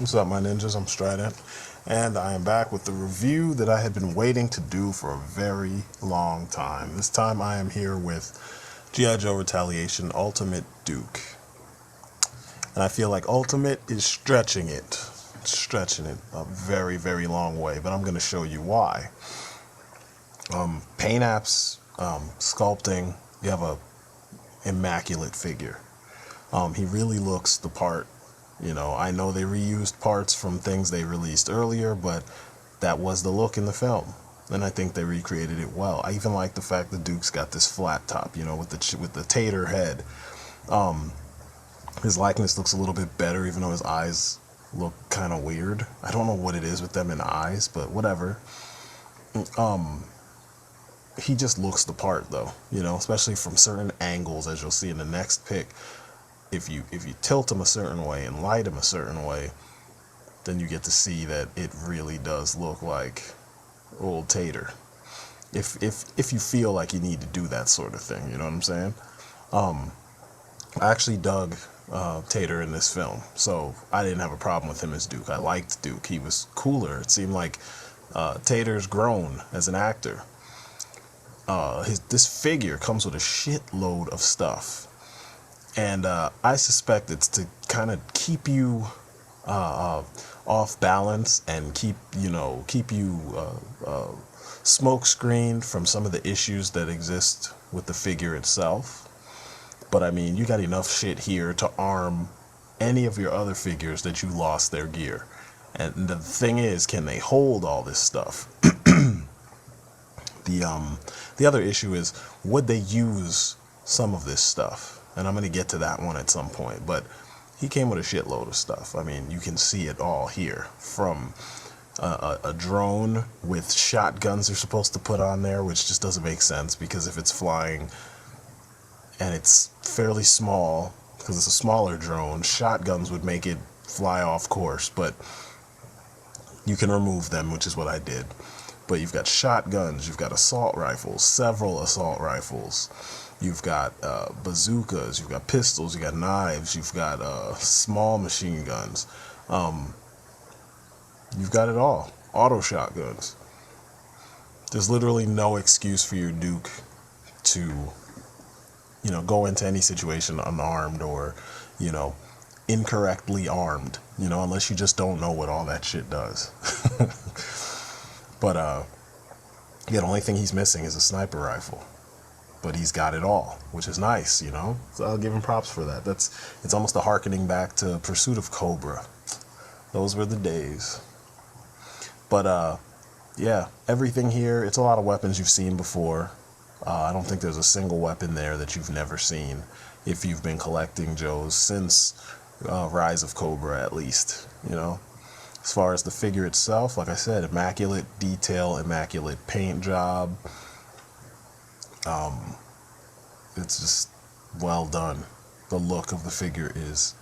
What's up, my ninjas? I'm Strident, and I am back with the review that I had been waiting to do for a very long time. This time I am here with G.I. Joe Retaliation Ultimate Duke. And I feel like Ultimate is stretching it a very, very long way, but I'm going to show you why. Paint apps, sculpting, you have a immaculate figure. He really looks the part. You know, I know they reused parts from things they released earlier, but that was the look in the film, and I think they recreated it well. I even like the fact that Duke's got this flat top, you know, with the tater head. His likeness looks a little bit better, even though his eyes look kind of weird. I don't know what it is with them in eyes, but whatever. He just looks the part, though, you know, especially from certain angles, as you'll see in the next pic. If you tilt him a certain way and light him a certain way, then you get to see that it really does look like old Tater. If you feel like you need to do that sort of thing, you know what I'm saying? I actually dug Tater in this film, so I didn't have a problem with him as Duke. I liked Duke. He was cooler. It seemed like Tater's grown as an actor. This figure comes with a shitload of stuff. And I suspect it's to kind of keep you off balance and keep you smoke screened from some of the issues that exist with the figure itself. But I mean, you got enough shit here to arm any of your other figures that you lost their gear. And the thing is, can they hold all this stuff? The other issue is, would they use some of this stuff? And I'm going to get to that one at some point, but he came with a shitload of stuff. I mean, you can see it all here, from a drone with shotguns they're supposed to put on there, which just doesn't make sense, because if it's flying and it's fairly small, because it's a smaller drone, shotguns would make it fly off course, but you can remove them, which is what I did. But you've got shotguns, you've got assault rifles, several assault rifles. You've got bazookas, you've got pistols, you've got knives, you've got small machine guns. You've got it all. Auto shotguns. There's literally no excuse for your Duke to, you know, go into any situation unarmed or, you know, incorrectly armed, you know, unless you just don't know what all that shit does. But, yeah, the only thing he's missing is a sniper rifle. But he's got it all, which is nice, you know. So I'll give him props for that. It's almost a harkening back to Pursuit of Cobra. Those were the days. But yeah, everything here, it's a lot of weapons you've seen before. I don't think there's a single weapon there that you've never seen if you've been collecting Joes since Rise of Cobra, at least, you know. As far as the figure itself, like I said, immaculate detail, immaculate paint job. It's just well done. The look of the figure is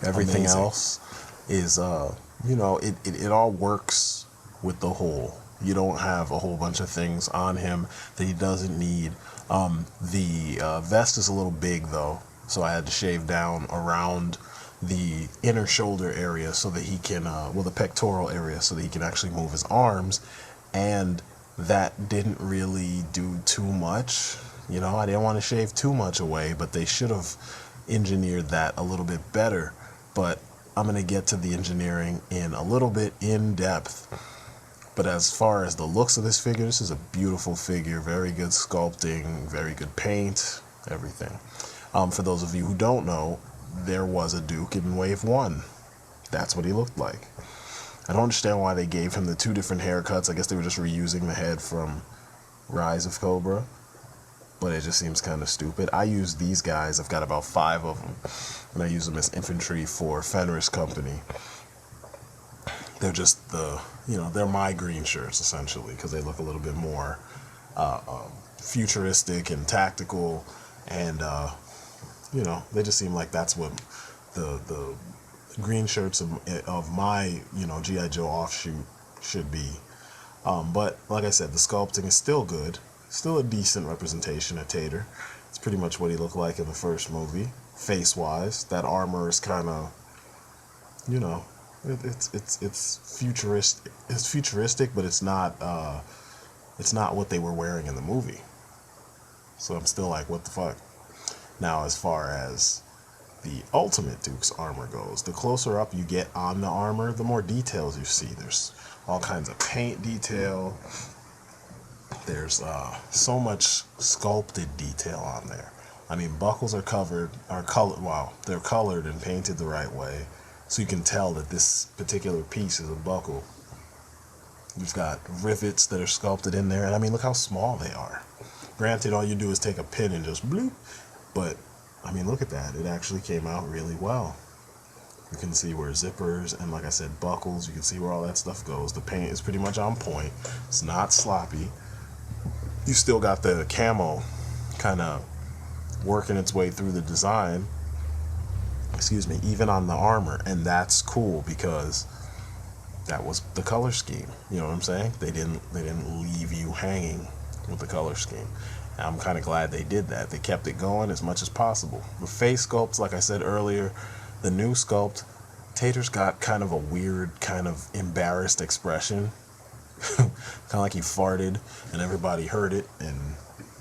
everything amazing. Else is, you know, it all works with the whole. You don't have a whole bunch of things on him that he doesn't need. The vest is a little big, though, so I had to shave down around the inner shoulder area so that he can, the pectoral area, so that he can actually move his arms, and that didn't really do too much. You know, I didn't want to shave too much away, but they should have engineered that a little bit better. But I'm going to get to the engineering in a little bit in depth. But as far as the looks of this figure, this is a beautiful figure. Very good sculpting, very good paint, everything. For those of you who don't know, there was a Duke in Wave 1. That's what he looked like. I don't understand why they gave him the two different haircuts. I guess they were just reusing the head from Rise of Cobra. But it just seems kind of stupid. I use these guys. I've got about 5 of them. And I use them as infantry for Fenris Company. They're just they're my green shirts, essentially, because they look a little bit more futuristic and tactical. And, you know, they just seem like that's what the green shirts of my, you know, G.I. Joe offshoot should be. But like I said, the sculpting is still good. Still a decent representation of Tater. It's pretty much what he looked like in the first movie, face-wise. That armor is kind of, you know, It's futuristic. It's futuristic, but it's not what they were wearing in the movie. So I'm still like, what the fuck? Now, as far as the Ultimate Duke's armor goes, the closer up you get on the armor, the more details you see. There's all kinds of paint detail. There's so much sculpted detail on there. I mean, buckles are colored. Wow, they're colored and painted the right way, so you can tell that this particular piece is a buckle. You've got rivets that are sculpted in there, and I mean, look how small they are. Granted, all you do is take a pin and just bloop, but I mean, look at that. It actually came out really well. You can see where zippers and, like I said, buckles, you can see where all that stuff goes. The paint is pretty much on point. It's not sloppy. You still got the camo kind of working its way through the design, even on the armor, and that's cool because that was the color scheme. You know what I'm saying? They didn't leave you hanging with the color scheme. And I'm kind of glad they did that. They kept it going as much as possible. The face sculpts, like I said earlier, the new sculpt, Tater's got kind of a weird, kind of embarrassed expression. Kind of like he farted and everybody heard it, and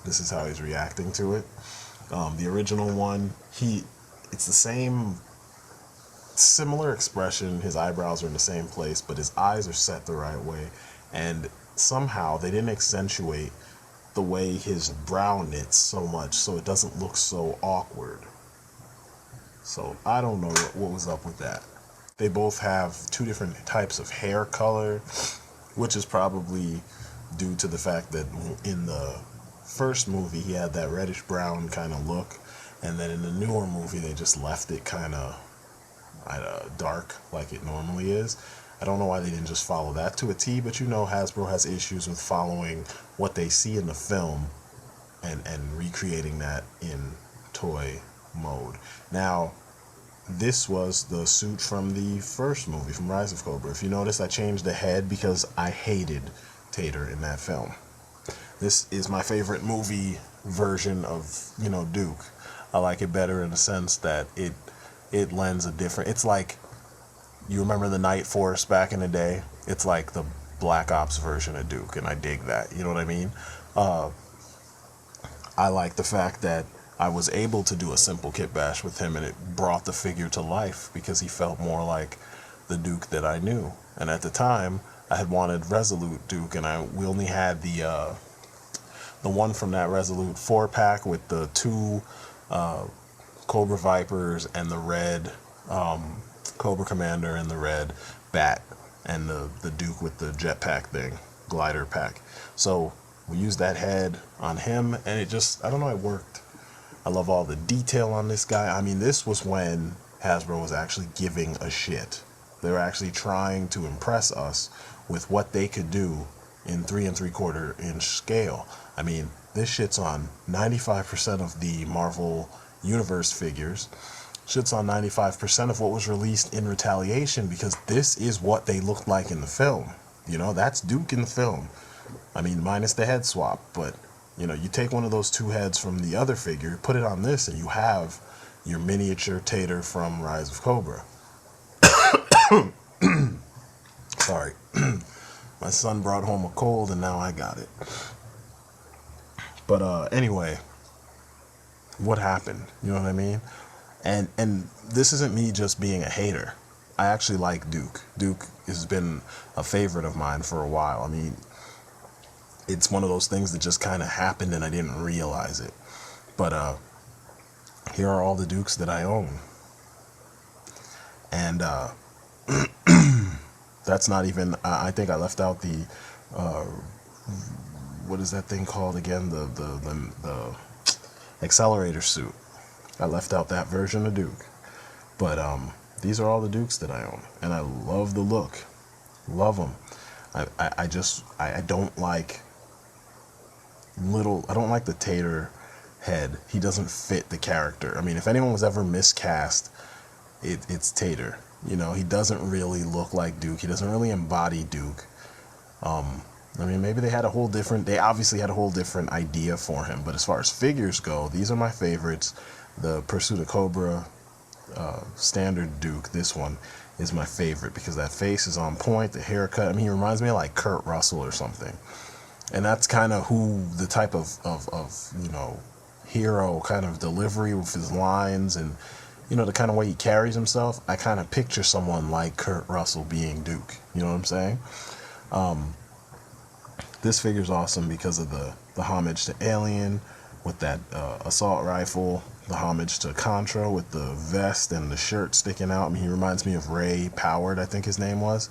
this is how he's reacting to it. The original one, it's the same, similar expression. His eyebrows are in the same place, but his eyes are set the right way, and somehow they didn't accentuate the way his brow knits so much, so it doesn't look so awkward. So I don't know what was up with that. They both have two different types of hair color, which is probably due to the fact that in the first movie he had that reddish brown kind of look, and then in the newer movie they just left it kind of dark like it normally is. I don't know why they didn't just follow that to a T, but you know Hasbro has issues with following what they see in the film and recreating that in toy mode. Now, this was the suit from the first movie, from Rise of Cobra. If you notice, I changed the head because I hated Tater in that film. This is my favorite movie version of, Duke. I like it better in the sense that it lends a different... It's like, you remember the Night Force back in the day? It's like the Black Ops version of Duke, and I dig that. You know what I mean? I like the fact that I was able to do a simple kitbash with him, and it brought the figure to life because he felt more like the Duke that I knew. And at the time, I had wanted Resolute Duke, and we only had the one from that Resolute 4-pack with the two Cobra Vipers and the red Cobra Commander and the red Bat, and the Duke with the jetpack thing, glider pack. So we used that head on him, and it just, I don't know, it worked. I love all the detail on this guy. I mean, this was when Hasbro was actually giving a shit. They were actually trying to impress us with what they could do in 3 3/4 inch scale. I mean, this shit's on 95% of the Marvel Universe figures. Shit's on 95% of what was released in Retaliation, because this is what they looked like in the film. That's Duke in the film. I mean, minus the head swap, but you take one of those two heads from the other figure, put it on this, and you have your miniature Tater from Rise of Cobra. Sorry. My son brought home a cold, and now I got it. But anyway, what happened? You know what I mean? And this isn't me just being a hater. I actually like Duke. Duke has been a favorite of mine for a while. I mean, it's one of those things that just kind of happened and I didn't realize it. But here are all the Dukes that I own. And that's not even, I think I left out the, what is that thing called again? The accelerator suit. I left out that version of Duke. But these are all the Dukes that I own, and I love the look. Love them. I don't like I don't like the Tater head. He doesn't fit the character. I mean, if anyone was ever miscast, it's Tater. He doesn't really look like Duke. He doesn't really embody Duke. I mean, maybe they obviously had a whole different idea for him, but as far as figures go, these are my favorites. The Pursuit of Cobra standard Duke, this one, is my favorite because that face is on point, the haircut. I mean, he reminds me of like Kurt Russell or something. And that's kind of who the type of you know, hero kind of delivery with his lines and, you know, the kind of way he carries himself. I kind of picture someone like Kurt Russell being Duke. You know what I'm saying? This figure's awesome because of the homage to Alien with that assault rifle, the homage to Contra with the vest and the shirt sticking out. I mean, he reminds me of Ray Powered, I think his name was.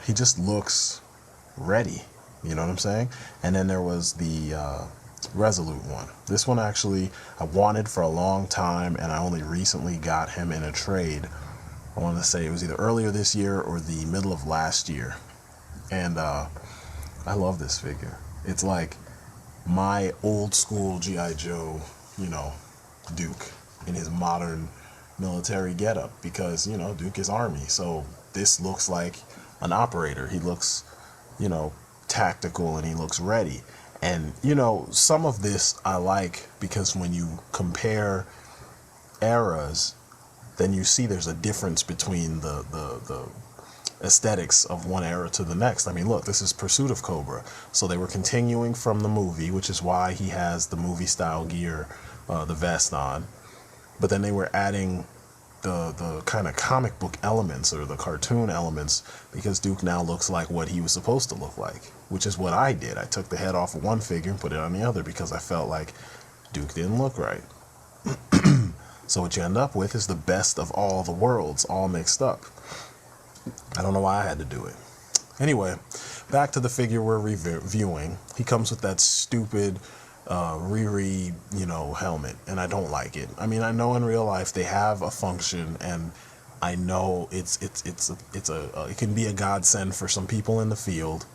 He just looks ready. You know what I'm saying? And then there was the Resolute one. This one actually I wanted for a long time, and I only recently got him in a trade. I want to say it was either earlier this year or the middle of last year. And I love this figure. It's like my old school G.I. Joe, you know, Duke in his modern military getup, because, you know, Duke is Army. So this looks like an operator. He looks, you know, tactical, and he looks ready. And, you know, some of this I like because when you compare eras, then you see there's a difference between the aesthetics of one era to the next. I mean, look, this is Pursuit of Cobra. So they were continuing from the movie, which is why he has the movie style gear, the vest on. But then they were adding the kind of comic book elements or the cartoon elements, because Duke now looks like what he was supposed to look like, which is what I did. I took the head off of one figure and put it on the other because I felt like Duke didn't look right. So what you end up with is the best of all the worlds all mixed up. I don't know why I had to do it. Anyway, back to the figure we're reviewing. He comes with that stupid Riri, you know, helmet, and I don't like it. I mean, I know in real life they have a function, and I know it can be a godsend for some people in the field,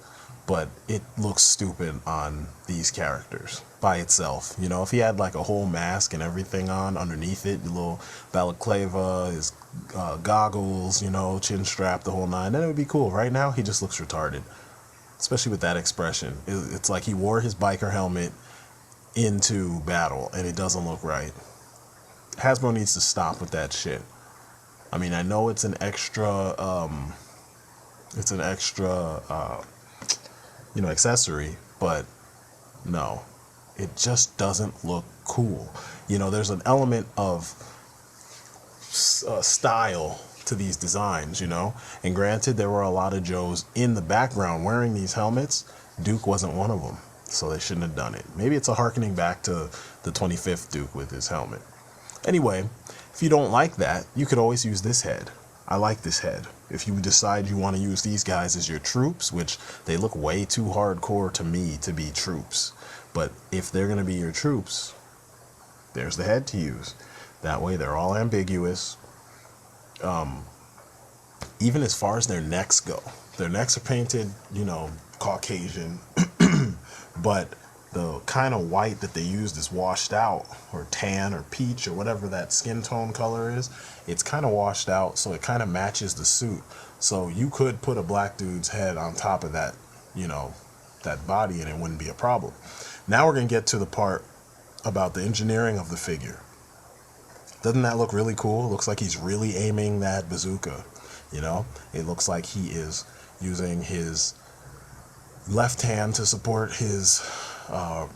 but it looks stupid on these characters by itself. You know, if he had like a whole mask and everything on underneath it, the little balaclava, his goggles, you know, chin strap, the whole nine, then it would be cool. Right now, he just looks retarded, especially with that expression. It's like he wore his biker helmet into battle, and it doesn't look right. Hasbro needs to stop with that shit. I mean, I know it's an extra, you know, accessory, but no, it just doesn't look cool. You know, there's an element of style to these designs, you know, and granted, there were a lot of Joes in the background wearing these helmets. Duke wasn't one of them, so they shouldn't have done it. Maybe it's a harkening back to the 25th Duke with his helmet. Anyway, if you don't like that, you could always use this head. I like this head. If you decide you want to use these guys as your troops, which they look way too hardcore to me to be troops, but if they're going to be your troops, there's the head to use. That way they're all ambiguous. Even as far as their necks go, their necks are painted, you know, Caucasian, but the kind of white that they used is washed out, or tan or peach or whatever that skin tone color is. It's kind of washed out, so it kind of matches the suit. So you could put a black dude's head on top of that, you know, that body, and it wouldn't be a problem. Now we're going to get to the part about the engineering of the figure. Doesn't that look really cool? It looks like he's really aiming that bazooka, you know? It looks like he is using his left hand to support his,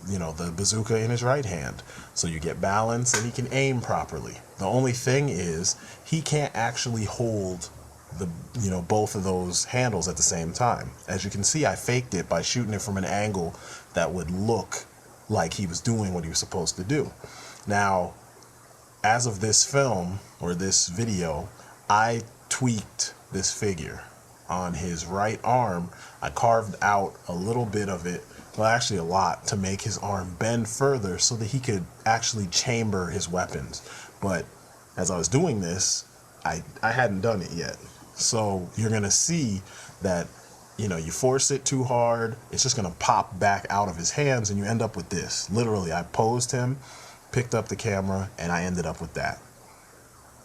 you know, the bazooka in his right hand. So you get balance, and he can aim properly. The only thing is, he can't actually hold the, you know, both of those handles at the same time. As you can see, I faked it by shooting it from an angle that would look like he was doing what he was supposed to do. Now, as of this film, or this video, I tweaked this figure. On his right arm, I carved out a little bit of it, well, actually a lot, to make his arm bend further so that he could actually chamber his weapons. But as I was doing this, I hadn't done it yet. So you're going to see that, you know, you force it too hard, it's just going to pop back out of his hands, and you end up with this. Literally, I posed him, picked up the camera, and I ended up with that.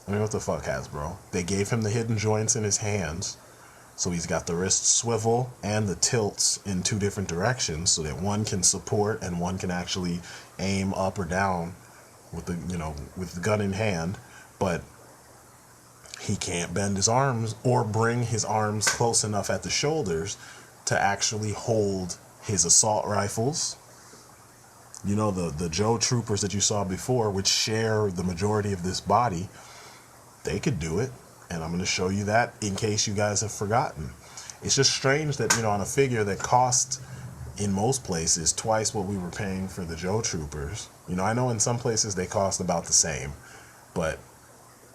I mean, what the fuck, Hasbro? They gave him the hidden joints in his hands, so he's got the wrist swivel and the tilts in two different directions, so that one can support and one can actually aim up or down with the, you know, with the gun in hand. But he can't bend his arms or bring his arms close enough at the shoulders to actually hold his assault rifles. You know, the Joe Troopers that you saw before, which share the majority of this body, they could do it. And I'm going to show you that in case you guys have forgotten. It's just strange that, you know, on a figure that cost, in most places, twice what we were paying for the Joe Troopers. You know, I know in some places they cost about the same, but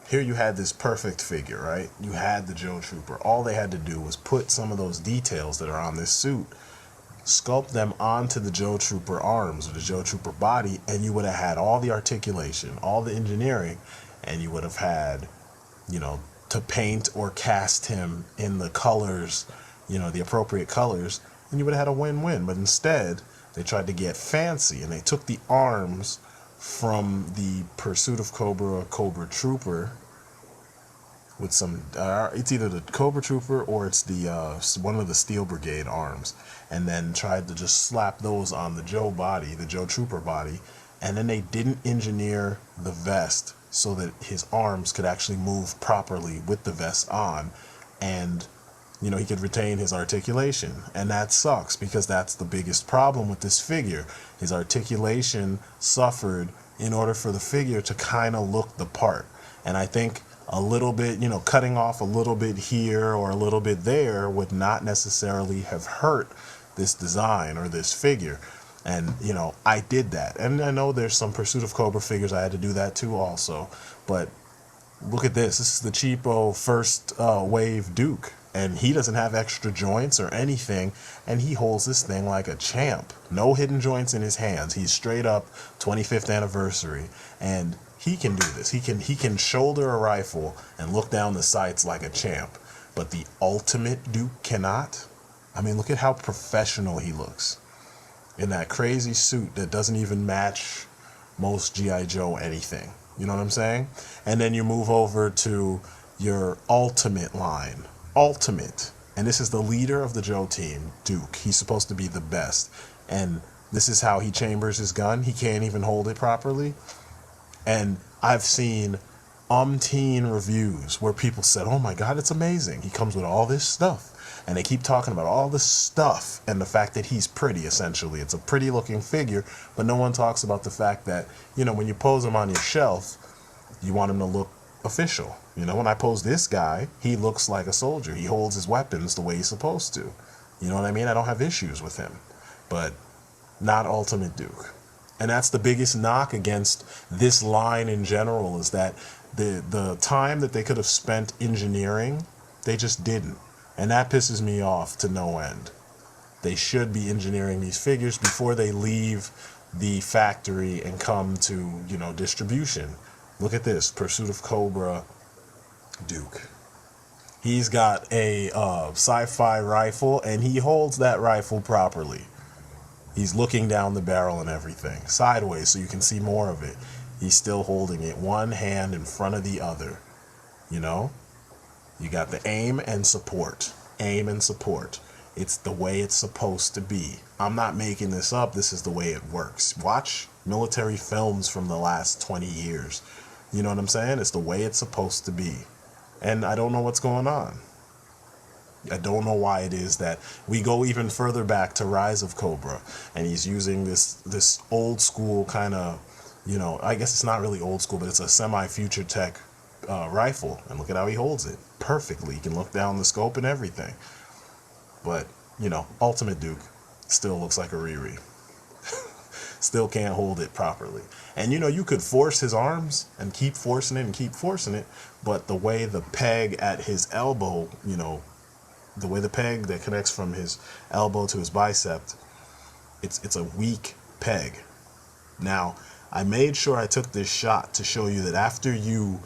here you had this perfect figure, right? You had the Joe Trooper. All they had to do was put some of those details that are on this suit, sculpt them onto the Joe Trooper arms or the Joe Trooper body, and you would have had all the articulation, all the engineering, and you would have had, you know, to paint or cast him in the colors, you know, the appropriate colors, and you would have had a win-win. But instead, they tried to get fancy, and they took the arms from the Pursuit of Cobra Trooper with some, it's either the Cobra Trooper or it's the one of the Steel Brigade arms, and then tried to just slap those on the Joe body, the Joe Trooper body, and then they didn't engineer the vest so that his arms could actually move properly with the vest on, and, you know, he could retain his articulation. And that sucks, because that's the biggest problem with this figure. His articulation suffered in order for the figure to kind of look the part. And I think a little bit, you know, cutting off a little bit here or a little bit there would not necessarily have hurt this design or this figure. And, you know, I did that. And I know there's some Pursuit of Cobra figures I had to do that too also. But look at this. This is the cheapo first wave Duke. And he doesn't have extra joints or anything. And he holds this thing like a champ. No hidden joints in his hands. He's straight up 25th anniversary. And he can do this. He can shoulder a rifle and look down the sights like a champ. But the ultimate Duke cannot. I mean, look at how professional he looks in that crazy suit that doesn't even match most G.I. Joe anything. You know what I'm saying? And then you move over to your ultimate line. Ultimate. And this is the leader of the Joe team, Duke. He's supposed to be the best. And this is how he chambers his gun. He can't even hold it properly. And I've seen umpteen reviews where people said, oh my God, it's amazing. He comes with all this stuff. And they keep talking about all this stuff and the fact that he's pretty, essentially. It's a pretty looking figure, but no one talks about the fact that, you know, when you pose him on your shelf, you want him to look official. You know, when I pose this guy, he looks like a soldier. He holds his weapons the way he's supposed to. You know what I mean? I don't have issues with him, but not Ultimate Duke. And that's the biggest knock against this line in general, is that the time that they could have spent engineering, they just didn't. And that pisses me off to no end. They should be engineering these figures before they leave the factory and come to, you know, distribution. Look at this, Pursuit of Cobra Duke. He's got a sci-fi rifle, and he holds that rifle properly. He's looking down the barrel and everything, sideways, so you can see more of it. He's still holding it, one hand in front of the other, you know? You got the aim and support. Aim and support. It's the way it's supposed to be. I'm not making this up. This is the way it works. Watch military films from the last 20 years. You know what I'm saying? It's the way it's supposed to be. And I don't know what's going on. I don't know why it is that we go even further back to Rise of Cobra, and he's using this old school kind of, you know, I guess it's not really old school, but it's a semi-future tech rifle, and look at how he holds it perfectly. He can look down the scope and everything. But, you know, Ultimate Duke still looks like a Riri. Still can't hold it properly. And, you know, you could force his arms and keep forcing it and keep forcing it, but the way the peg at his elbow, you know, the way the peg that connects from his elbow to his bicep, it's a weak peg. Now, I made sure I took this shot to show you that after you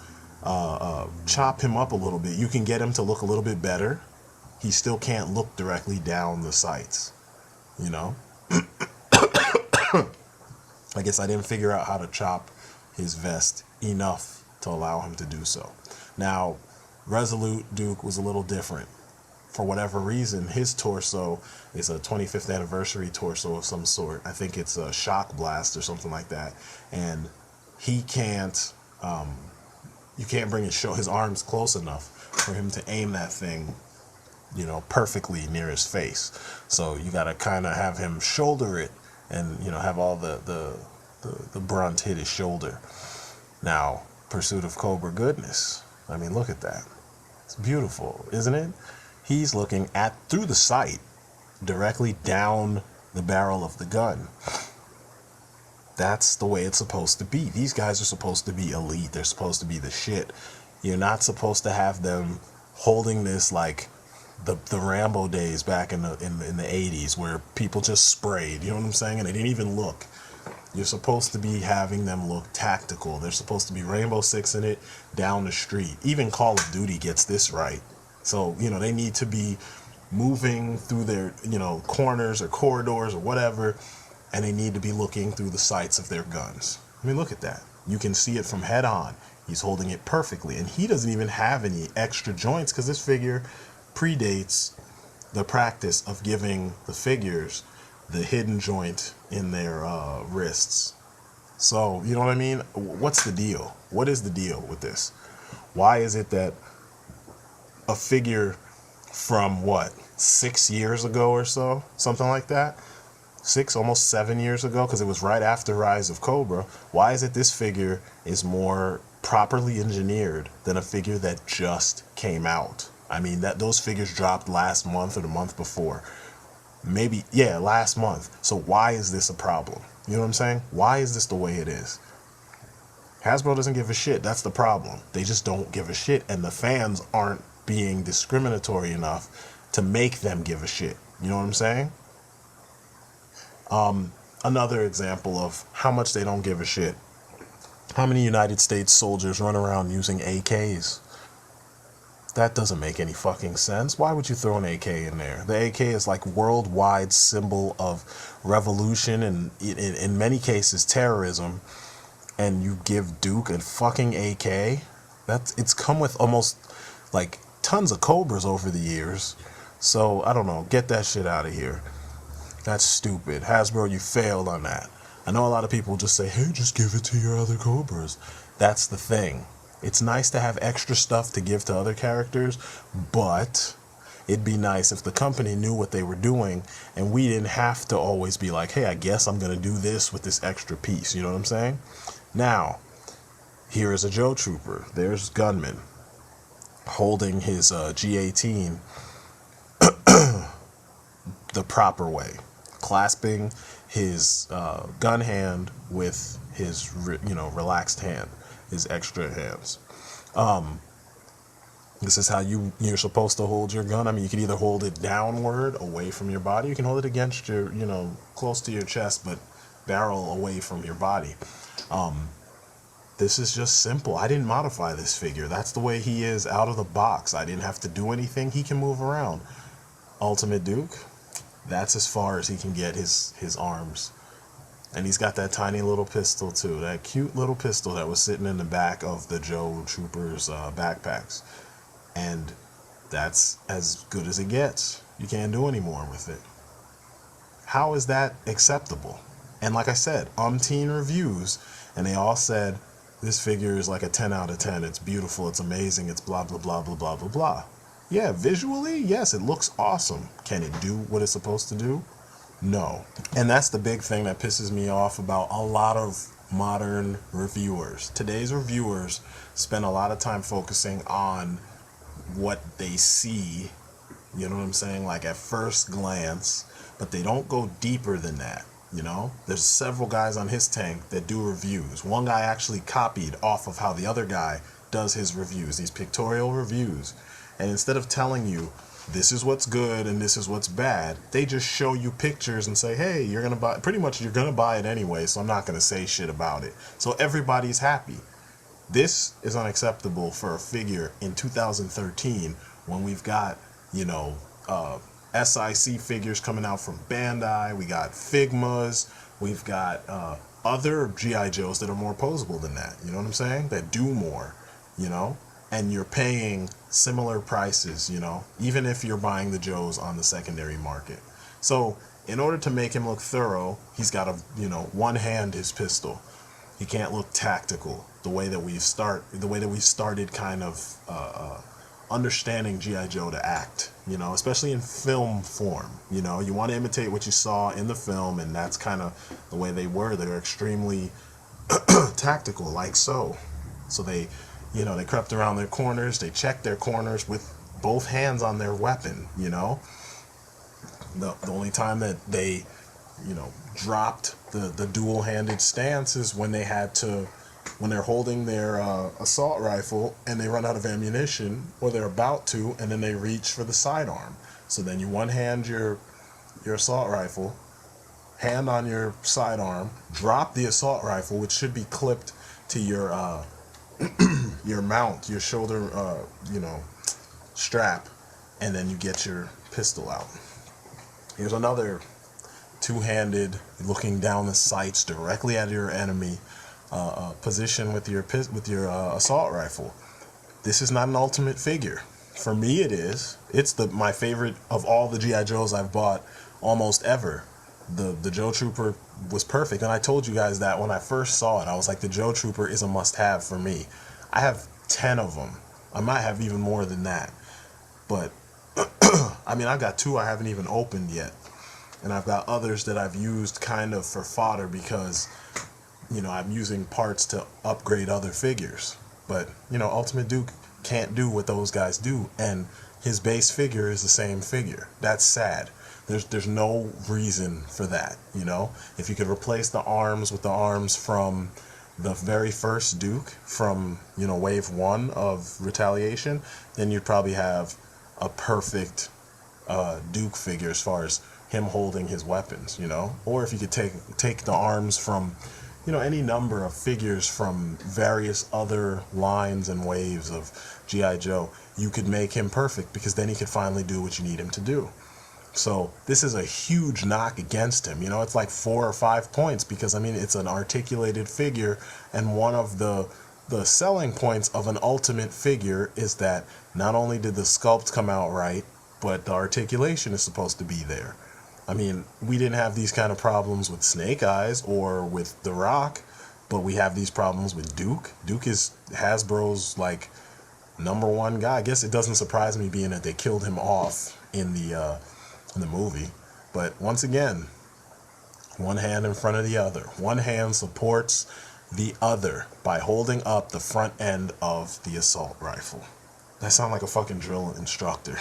chop him up a little bit, you can get him to look a little bit better. He still can't look directly down the sights, you know? I guess I didn't figure out how to chop his vest enough to allow him to do so. Now, Resolute Duke was a little different. For whatever reason, his torso is a 25th anniversary torso of some sort. I think it's a shock blast or something like that. And he can't You can't bring his arms close enough for him to aim that thing, you know, perfectly near his face. So you got to kind of have him shoulder it and, you know, have all the brunt hit his shoulder. Now, Pursuit of Cobra goodness. I mean, look at that. It's beautiful, isn't it? He's looking through the sight, directly down the barrel of the gun. That's the way it's supposed to be. These guys are supposed to be elite. They're supposed to be the shit. You're not supposed to have them holding this like the Rambo days back in the 80s where people just sprayed, you know what I'm saying? And they didn't even look. You're supposed to be having them look tactical. They're supposed to be Rainbow Sixing it down the street. Even Call of Duty gets this right. So, you know, they need to be moving through their, you know, corners or corridors or whatever, and they need to be looking through the sights of their guns. I mean, look at that. You can see it from head on. He's holding it perfectly, and he doesn't even have any extra joints because this figure predates the practice of giving the figures the hidden joint in their wrists. So, you know what I mean? What's the deal? What is the deal with this? Why is it that a figure from, what, 6 years ago or so? Something like that? 6, almost 7 years ago, because it was right after Rise of Cobra. Why is it this figure is more properly engineered than a figure that just came out? I mean, those figures dropped last month or the month before. Maybe, yeah, last month. So why is this a problem? You know what I'm saying? Why is this the way it is? Hasbro doesn't give a shit. That's the problem. They just don't give a shit, and the fans aren't being discriminatory enough to make them give a shit. You know what I'm saying? Another example of how much they don't give a shit. How many United States soldiers run around using AKs? That doesn't make any fucking sense. Why would you throw an AK in there? The AK is like worldwide symbol of revolution and in many cases terrorism. And you give Duke a fucking AK? It's come with almost like tons of Cobras over the years. So I don't know. Get that shit out of here. That's stupid. Hasbro, you failed on that. I know a lot of people just say, hey, just give it to your other Cobras. That's the thing. It's nice to have extra stuff to give to other characters, but it'd be nice if the company knew what they were doing and we didn't have to always be like, hey, I guess I'm going to do this with this extra piece. You know what I'm saying? Now, here is a Joe Trooper. There's Gunman holding his G18 the proper way, clasping his gun hand with his relaxed hand, his extra hands. This is how you're supposed to hold your gun. I mean, you can either hold it downward away from your body, you can hold it against your, close to your chest, but barrel away from your body. This is just simple. I didn't modify this figure. That's the way he is out of the box. I didn't have to do anything. He can move around. Ultimate Duke, that's as far as he can get his arms. And he's got that tiny little pistol too. That cute little pistol that was sitting in the back of the Joe Troopers backpacks. And that's as good as it gets. You can't do any more with it. How is that acceptable? And like I said, umpteen reviews, and they all said, this figure is like a 10 out of 10. It's beautiful, it's amazing, it's blah, blah, blah, blah, blah, blah, blah. Yeah, visually, yes, it looks awesome. Can it do what it's supposed to do? No. And that's the big thing that pisses me off about a lot of modern reviewers. Today's reviewers spend a lot of time focusing on what they see, you know what I'm saying, like at first glance, but they don't go deeper than that. There's several guys on his tank that do reviews. One guy actually copied off of how the other guy does his reviews, these pictorial reviews. And instead of telling you, this is what's good and this is what's bad, they just show you pictures and say, hey, you're going to buy, pretty much you're going to buy it anyway, so I'm not going to say shit about it. So everybody's happy. This is unacceptable for a figure in 2013 when we've got, SIC figures coming out from Bandai, we got Figmas, we've got other G.I. Joes that are more posable than that, you know what I'm saying? That do more, and you're paying similar prices, even if you're buying the Joes on the secondary market. So in order to make him look thorough, he's got to, one hand his pistol. He can't look tactical the way that we started kind of understanding G.I. Joe to act, you know, especially in film form. You know, you want to imitate what you saw in the film, and that's kind of the way they were. They were extremely tactical, like so. So they, you know, they crept around their corners, they checked their corners with both hands on their weapon, you know. The only time that they, you know, dropped the dual-handed stance is when they had to, when they're holding their assault rifle and they run out of ammunition, or they're about to, and then they reach for the sidearm. So then you one-hand your assault rifle, hand on your sidearm, drop the assault rifle, which should be clipped to your mount, your shoulder, you know, strap, and then you get your pistol out. Here's another two-handed, looking down the sights directly at your enemy, position with your assault rifle. This is not an ultimate figure. For me, it is. It's my favorite of all the G.I. Joes I've bought almost ever. The Joe Trooper was perfect, and I told you guys that when I first saw it. I was like, the Joe Trooper is a must-have for me. I have 10 of them. I might have even more than that. But, I mean, I've got 2 I haven't even opened yet. And I've got others that I've used kind of for fodder because, you know, I'm using parts to upgrade other figures. But, you know, Ultimate Duke can't do what those guys do, and his base figure is the same figure. That's sad. There's no reason for that, you know? If you could replace the arms with the arms from the very first Duke, from, you know, Wave 1 of Retaliation, then you'd probably have a perfect Duke figure as far as him holding his weapons, you know? Or if you could take the arms from, you know, any number of figures from various other lines and waves of G.I. Joe, you could make him perfect, because then he could finally do what you need him to do. So this is a huge knock against him. You know, it's like 4 or 5 points, because, I mean, it's an articulated figure, and one of the selling points of an ultimate figure is that not only did the sculpt come out right, but the articulation is supposed to be there. I mean, we didn't have these kind of problems with Snake Eyes or with The Rock, but we have these problems with Duke. Duke is Hasbro's, like, #1 guy. I guess it doesn't surprise me, being that they killed him off in the movie. But once again, one hand in front of the other. One hand supports the other by holding up the front end of the assault rifle. That sounds like a fucking drill instructor.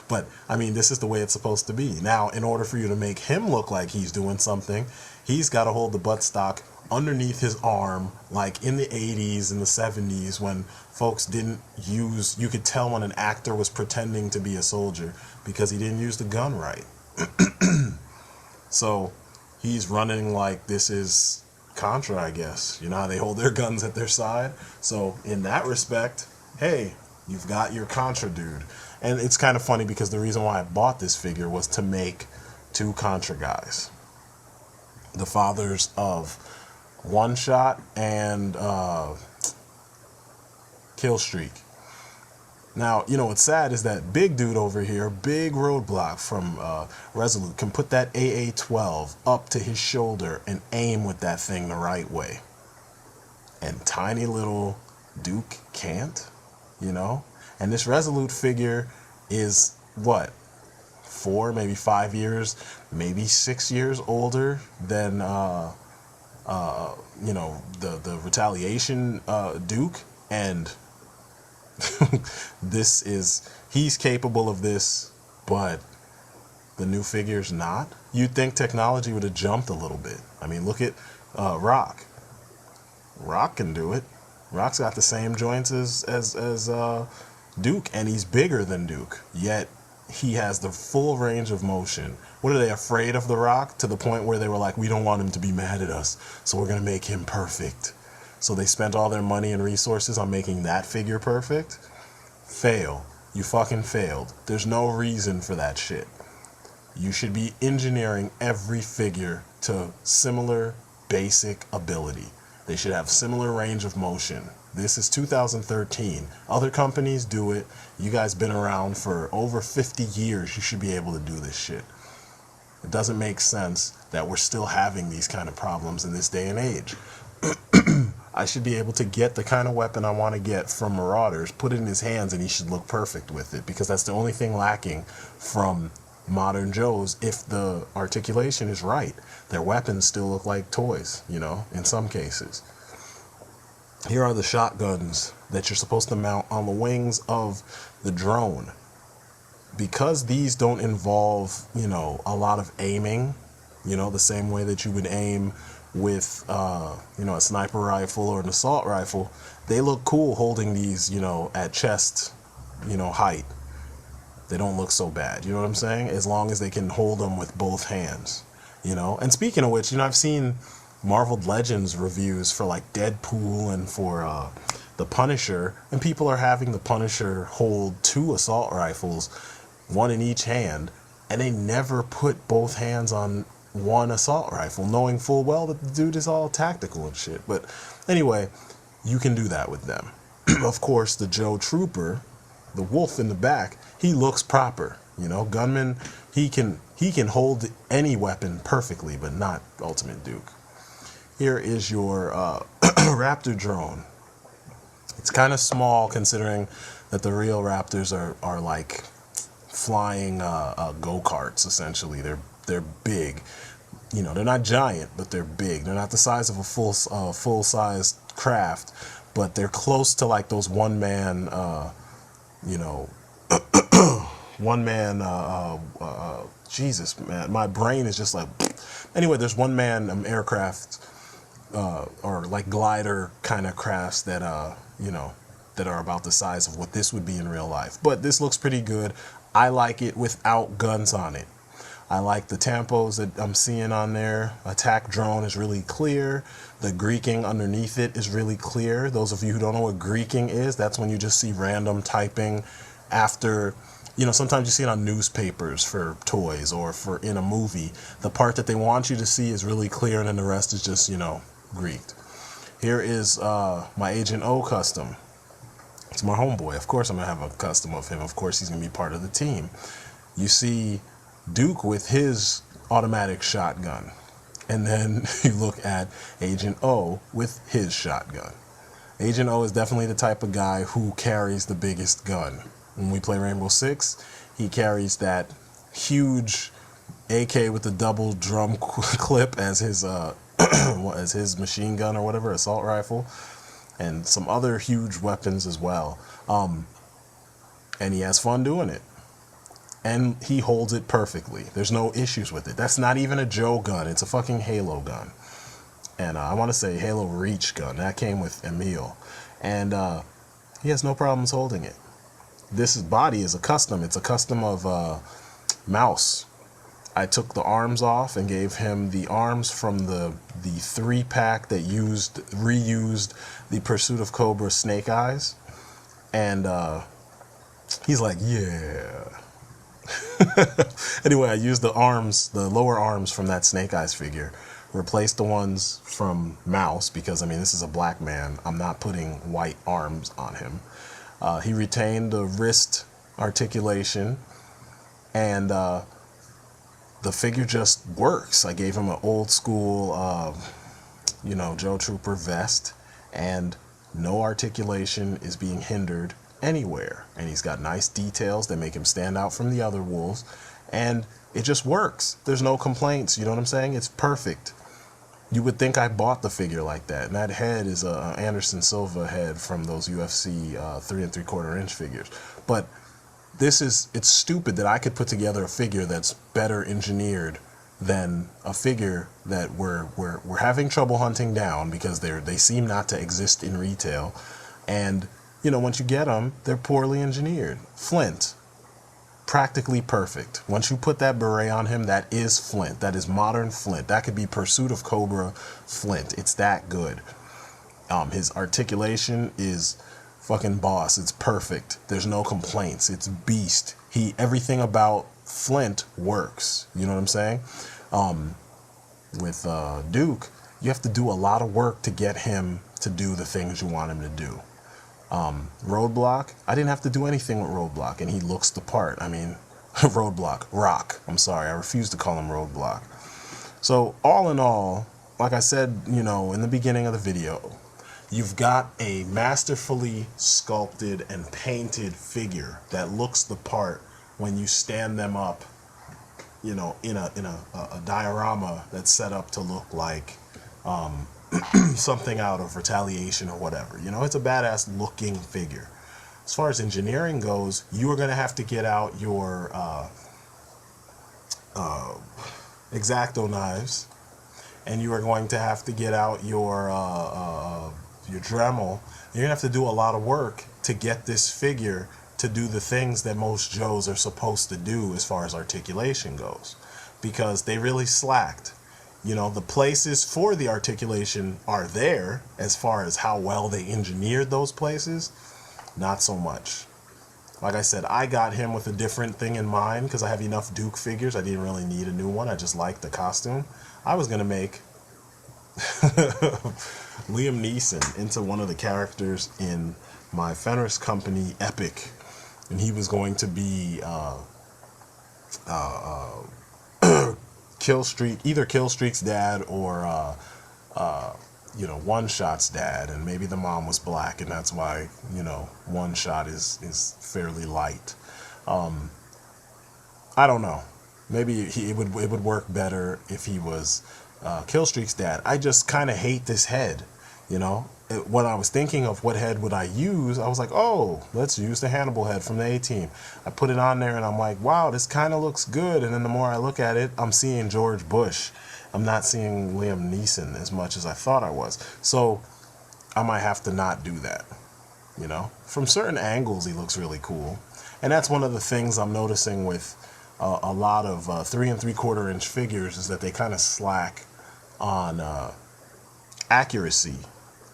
But, I mean, this is the way it's supposed to be. Now, in order for you to make him look like he's doing something, he's got to hold the buttstock underneath his arm, like in the 80s and the 70s, when folks didn't use, you could tell when an actor was pretending to be a soldier because he didn't use the gun right. So he's running like this is Contra, I guess. You know how they hold their guns at their side? So in that respect, hey, you've got your Contra dude. And it's kind of funny, because the reason why I bought this figure was to make 2 Contra guys. The fathers of One Shot and Kill Streak. Now, you know what's sad is that big dude over here, Big Roadblock from Resolute, can put that AA-12 up to his shoulder and aim with that thing the right way. And tiny little Duke can't, you know? And this Resolute figure is, what, 4, maybe 5 years, maybe 6 years older than, you know, the Retaliation Duke. And he's capable of this, but the new figure's not. You'd think technology would have jumped a little bit. I mean, look at Rock. Rock can do it. Rock's got the same joints as Duke, and he's bigger than Duke, yet he has the full range of motion. What, are they afraid of The Rock to the point where they were like, we don't want him to be mad at us, so we're going to make him perfect? So they spent all their money and resources on making that figure perfect? Fail. You fucking failed. There's no reason for that shit. You should be engineering every figure to similar basic ability. They should have similar range of motion. This is 2013. Other companies do it. You guys been around for over 50 years. You should be able to do this shit. It doesn't make sense that we're still having these kind of problems in this day and age. I should be able to get the kind of weapon I want to get from Marauders, put it in his hands, and he should look perfect with it, because that's the only thing lacking from modern Joes. If the articulation is right, their weapons still look like toys, you know, in some cases. Here are the shotguns that you're supposed to mount on the wings of the drone. Because these don't involve, you know, a lot of aiming, you know, the same way that you would aim with, you know, a sniper rifle or an assault rifle, they look cool holding these, you know, at chest, you know, height. They don't look so bad, you know what I'm saying? As long as they can hold them with both hands, you know? And speaking of which, you know, I've seen Marveled Legends reviews for like Deadpool and for the Punisher, and people are having the Punisher hold 2 assault rifles, one in each hand, and they never put both hands on one assault rifle, knowing full well that the dude is all tactical and shit. But anyway, you can do that with them. Of course, the Joe Trooper, the wolf in the back, he looks proper, you know. Gunman, he can hold any weapon perfectly, but not Ultimate Duke. Here is your Raptor drone. It's kind of small considering that the real Raptors are like flying go-karts, essentially. They're big, you know. They're not giant, but they're big. They're not the size of a full-sized craft, but they're close to like those one-man, you know, one-man. Jesus, man, my brain is just like. Anyway, there's one-man aircraft or like glider kind of crafts that you know, that are about the size of what this would be in real life. But this looks pretty good. I like it without guns on it. I like the tampos that I'm seeing on there. Attack drone is really clear. The Greeking underneath it is really clear. Those of you who don't know what Greeking is, that's when you just see random typing after, you know, sometimes you see it on newspapers for toys or for in a movie. The part that they want you to see is really clear, and then the rest is just, you know, Greeked. Here is my Agent O custom. It's my homeboy. Of course I'm going to have a custom of him. Of course he's going to be part of the team. You see Duke with his automatic shotgun. And then you look at Agent O with his shotgun. Agent O is definitely the type of guy who carries the biggest gun. When we play Rainbow Six, he carries that huge AK with the double drum clip as his as his machine gun or whatever, assault rifle, and some other huge weapons as well. And he has fun doing it. And he holds it perfectly. There's no issues with it. That's not even a Joe gun. It's a fucking Halo gun. And I want to say Halo Reach gun. That came with Emil. And he has no problems holding it. This body is a custom. It's a custom of Mouse. I took the arms off and gave him the arms from the 3-pack that reused the Pursuit of Cobra Snake Eyes. And he's like, yeah. Anyway, I used the arms, the lower arms from that Snake Eyes figure, replaced the ones from Mouse, because I mean, this is a black man. I'm not putting white arms on him. He retained the wrist articulation, and the figure just works. I gave him an old school, you know, Joe Trooper vest, and no articulation is being hindered anywhere. And he's got nice details that make him stand out from the other wolves, and it just works. There's no complaints, you know what I'm saying? It's perfect. You would think I bought the figure like that. And that head is a Anderson Silva head from those UFC 3 3/4 inch figures. But it's stupid that I could put together a figure that's better engineered than a figure that we're having trouble hunting down because they seem not to exist in retail. And, you know, once you get them, they're poorly engineered. Flint. Practically perfect. Once you put that beret on him, that is Flint. That is modern Flint. That could be Pursuit of Cobra Flint. It's that good. His articulation is fucking boss. It's perfect. There's no complaints. It's beast. Everything about Flint works. You know what I'm saying? With Duke, you have to do a lot of work to get him to do the things you want him to do. Roadblock, I didn't have to do anything with Roadblock, and he looks the part. I mean, Roadblock, Rock. I'm sorry, I refuse to call him Roadblock. So all in all, like I said, you know, in the beginning of the video, You've got a masterfully sculpted and painted figure that looks the part when you stand them up, you know, in a diorama that's set up to look like something out of Retaliation or whatever. You know, it's a badass looking figure. As far as engineering goes, you are going to have to get out your X-Acto knives, and you are going to have to get out your Dremel. You're going to have to do a lot of work to get this figure to do the things that most Joes are supposed to do as far as articulation goes, because they really slacked. You know, the places for the articulation are there as far as how well they engineered those places. Not so much. Like I said, I got him with a different thing in mind because I have enough Duke figures. I didn't really need a new one. I just liked the costume. I was going to make Liam Neeson into one of the characters in my Fenris Company Epic. And he was going to be either Killstreak's dad or you know, One Shot's dad, and maybe the mom was black, and that's why, you know, One Shot is fairly light. I don't know. Maybe it would work better if he was Killstreak's dad. I just kind of hate this head, you know. When I was thinking of what head would I use, I was like, oh, let's use the Hannibal head from the A-Team. I put it on there, and I'm like, wow, this kind of looks good. And then the more I look at it, I'm seeing George Bush. I'm not seeing Liam Neeson as much as I thought I was. So I might have to not do that, you know. From certain angles, he looks really cool. And that's one of the things I'm noticing with a lot of 3 3/4 inch figures, is that they kind of slack on accuracy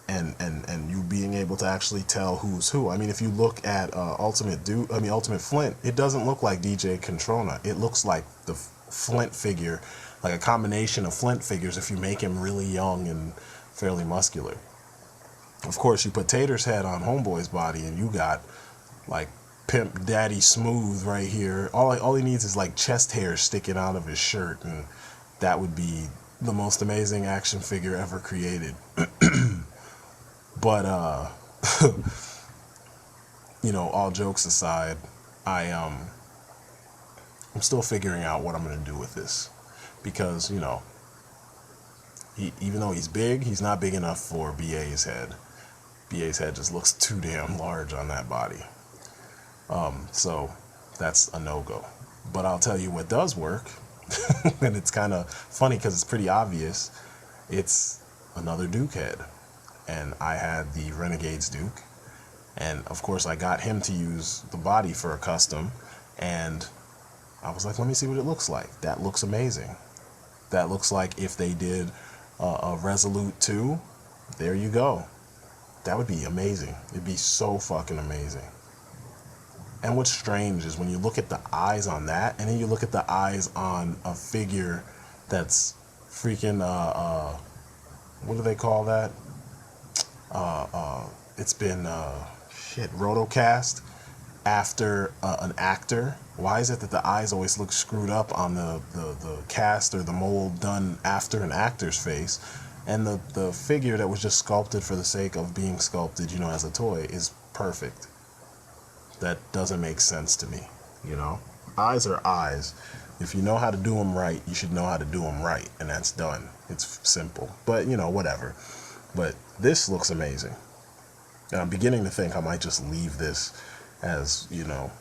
and you being able to actually tell who's who. I mean, if you look at Ultimate Flint, it doesn't look like DJ Controna. It looks like the Flint figure, like a combination of Flint figures if you make him really young and fairly muscular. Of course, you put Tater's head on Homeboy's body and you got like Pimp Daddy Smooth right here. All he needs is like chest hair sticking out of his shirt, and that would be the most amazing action figure ever created. But you know, all jokes aside, I'm still figuring out what I'm going to do with this, because, you know, even though he's big, he's not big enough for BA's head. BA's head just looks too damn large on that body. So that's a no-go. But I'll tell you what does work, and it's kind of funny because it's pretty obvious. It's another Duke head. And I had the Renegade's Duke, and of course I got him to use the body for a custom, and I was like, let me see what it looks like. That looks amazing. That looks like if they did a Resolute 2, there you go. That would be amazing. It'd be so fucking amazing. And what's strange is when you look at the eyes on that, and then you look at the eyes on a figure that's freaking, what do they call that? It's been rotocast after an actor. Why is it that the eyes always look screwed up on the cast or the mold done after an actor's face, and the figure that was just sculpted for the sake of being sculpted, you know, as a toy, is perfect? That doesn't make sense to me, you know. Eyes are eyes. If you know how to do them right, you should know how to do them right, and that's done. It's simple, but, you know, whatever. But this looks amazing. And I'm beginning to think I might just leave this as, you know,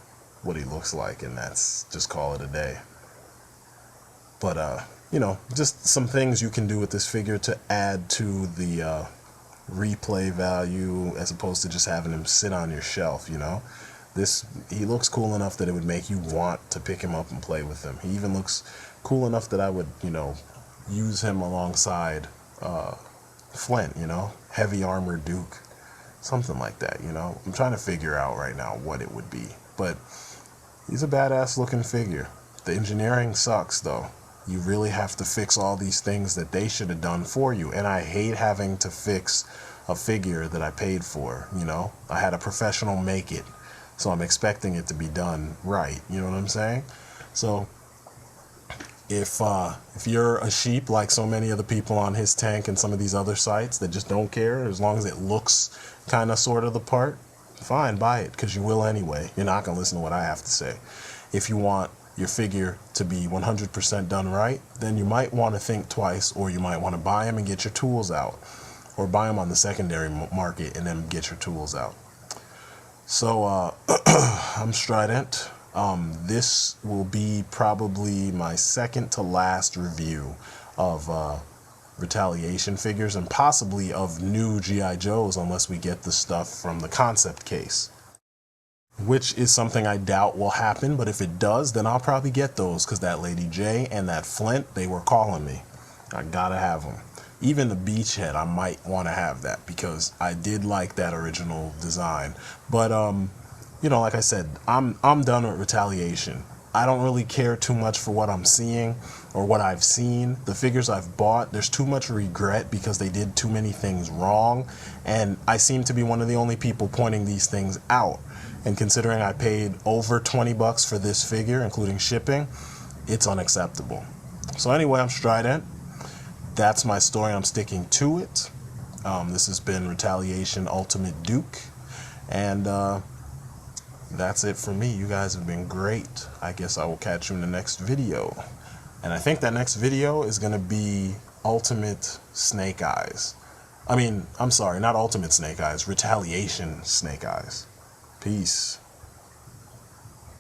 what he looks like, and that's just call it a day. But, you know, just some things you can do with this figure to add to the replay value, as opposed to just having him sit on your shelf, you know. He looks cool enough that it would make you want to pick him up and play with him. He even looks cool enough that I would, you know, use him alongside Flint, you know, heavy armor Duke, something like that, you know. I'm trying to figure out right now what it would be, but he's a badass looking figure. The engineering sucks though. You really have to fix all these things that they should have done for you, and I hate having to fix a figure that I paid for, you know. I had a professional make it, so I'm expecting it to be done right, you know what I'm saying? So If you're a sheep like so many of the people on his tank and some of these other sites that just don't care, as long as it looks kind of sort of the part, fine, buy it, because you will anyway. You're not going to listen to what I have to say. If you want your figure to be 100% done right, then you might want to think twice, or you might want to buy them and get your tools out, or buy them on the secondary market and then get your tools out. So I'm Strident. This will be probably my second to last review of Retaliation figures, and possibly of new G.I. Joes, unless we get the stuff from the concept case, which is something I doubt will happen. But if it does, then I'll probably get those, because that Lady J and that Flint, they were calling me. I gotta have them. Even the Beachhead, I might want to have that, because I did like that original design. But you know, like I said, I'm done with Retaliation. I don't really care too much for what I'm seeing or what I've seen. The figures I've bought, there's too much regret because they did too many things wrong, and I seem to be one of the only people pointing these things out. And considering I paid over 20 bucks for this figure, including shipping, it's unacceptable. So anyway, I'm Strident. That's my story. I'm sticking to it. This has been Retaliation Ultimate Duke, and that's it for me. You guys have been great. I guess I will catch you in the next video. And I think that next video is going to be Ultimate Snake Eyes. I mean, I'm sorry, not Ultimate Snake Eyes, Retaliation Snake Eyes. Peace.